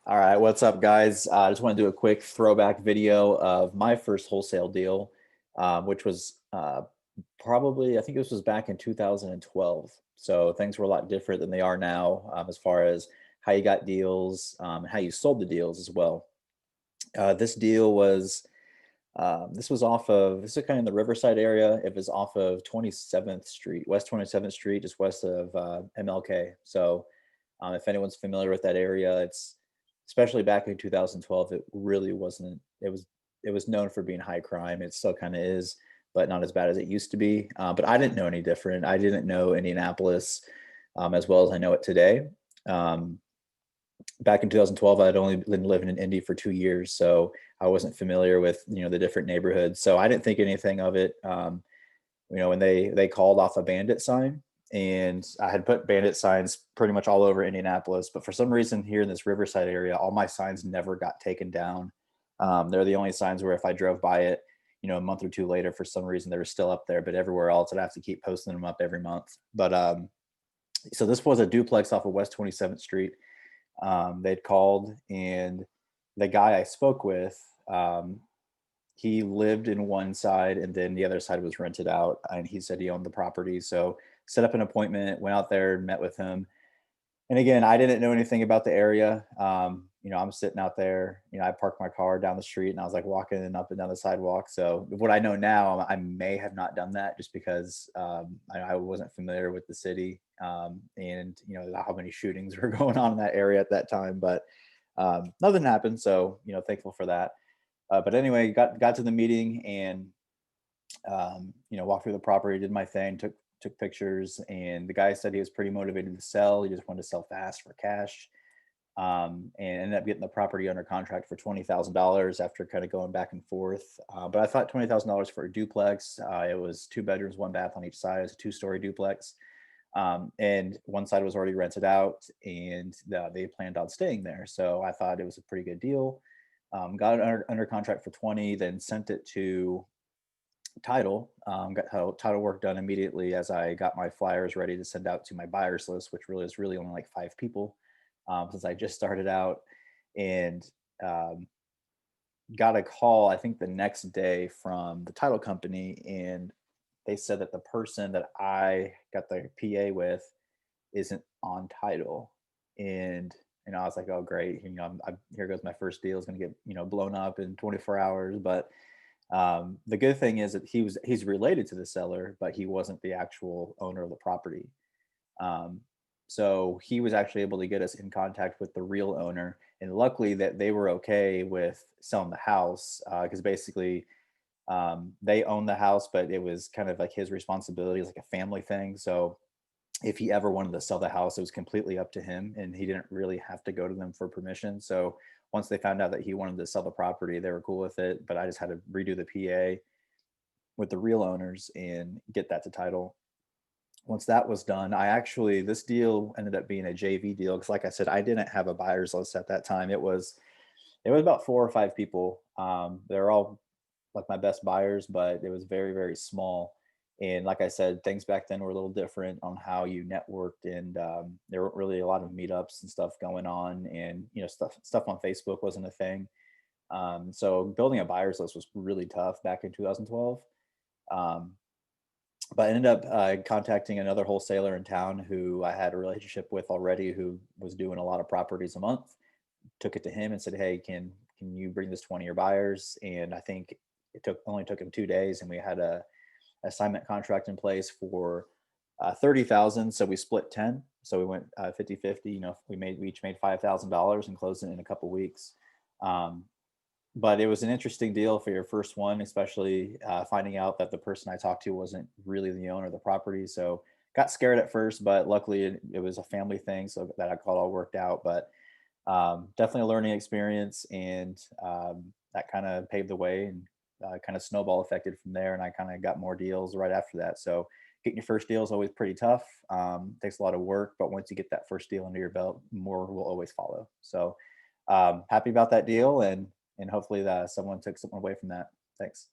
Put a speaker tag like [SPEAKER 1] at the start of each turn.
[SPEAKER 1] All right, what's up, guys? I just want to do a quick throwback video of my first wholesale deal, which was probably, I think this was back in 2012. So things were a lot different than they are now, as far as how you got deals, how you sold the deals as well. This deal was this is kind of in the Riverside area. It was off of 27th Street, West 27th Street, just west of MLK. So if anyone's familiar with that area, it's especially back in 2012, it really wasn't. It was known for being high crime. It still kind of is, but not as bad as it used to be. But I didn't know any different. I didn't know Indianapolis as well as I know it today. Um, Back in 2012, I'd only been living in Indy for 2 years, so I wasn't familiar with the different neighborhoods. So I didn't think anything of it. When they called off a bandit sign, and I had put bandit signs pretty much all over Indianapolis, but for some reason here in this Riverside area, all my signs never got taken down. They're the only signs where if I drove by it, a month or two later, for some reason they were still up there, but everywhere else I'd have to keep posting them up every month. But so this was a duplex off of West 27th Street. They'd called, and the guy I spoke with, he lived in one side and then the other side was rented out, and he said he owned the property. So set up an appointment, went out there, met with him. And again, I didn't know anything about the area. I'm sitting out there, I parked my car down the street and I was like walking and up and down the sidewalk. So what I know now, I may have not done that just because I wasn't familiar with the city, and how many shootings were going on in that area at that time. But nothing happened. So, thankful for that. But anyway, got to the meeting, and walked through the property, did my thing, took pictures, and the guy said he was pretty motivated to sell. He just wanted to sell fast for cash, and ended up getting the property under contract for $20,000 after kind of going back and forth. But I thought $20,000 for a duplex. It was 2 bedrooms, 1 bath on each side. It's a 2-story duplex, and one side was already rented out, and they planned on staying there. So I thought it was a pretty good deal. Got it under contract for 20, then sent it to title. Got title work done immediately as I got my flyers ready to send out to my buyers list, which really is really only like 5 people, since I just started out. And um, got a call, I think the next day, from the title company, and they said that the person that I got the PA with isn't on title. And I was like, oh great, here goes my first deal is going to get blown up in 24 hours. But the good thing is that he's related to the seller, but he wasn't the actual owner of the property. Um, so he was actually able to get us in contact with the real owner, and luckily that they were okay with selling the house, because basically they own the house, but it was kind of like his responsibility, like a family thing. So if he ever wanted to sell the house, it was completely up to him, and he didn't really have to go to them for permission. So once they found out that he wanted to sell the property, they were cool with it. But I just had to redo the PA with the real owners and get that to title. Once that was done, this deal ended up being a JV deal because, like I said, I didn't have a buyer's list at that time. It was about 4 or 5 people. They're all like my best buyers, but it was very, very small. And like I said, things back then were a little different on how you networked, and there weren't really a lot of meetups and stuff going on, and stuff on Facebook wasn't a thing. So building a buyers list was really tough back in 2012. Um, but I ended up contacting another wholesaler in town who I had a relationship with already, who was doing a lot of properties a month. Took it to him and said, "Hey, can you bring this 20 year buyers?" And I think it only took him 2 days, and we had a assignment contract in place for 30,000. So we split 10. So we went 50-50. We each made $5,000 and closed it in a couple weeks. Um, but it was an interesting deal for your first one, especially finding out that the person I talked to wasn't really the owner of the property. So got scared at first, but luckily it was a family thing, so that I got all worked out. But definitely a learning experience, and that kind of paved the way, and kind of snowball affected from there. And I kind of got more deals right after that. So getting your first deal is always pretty tough. Takes a lot of work, but once you get that first deal under your belt, more will always follow. So happy about that deal, and hopefully that someone took something away from that. Thanks.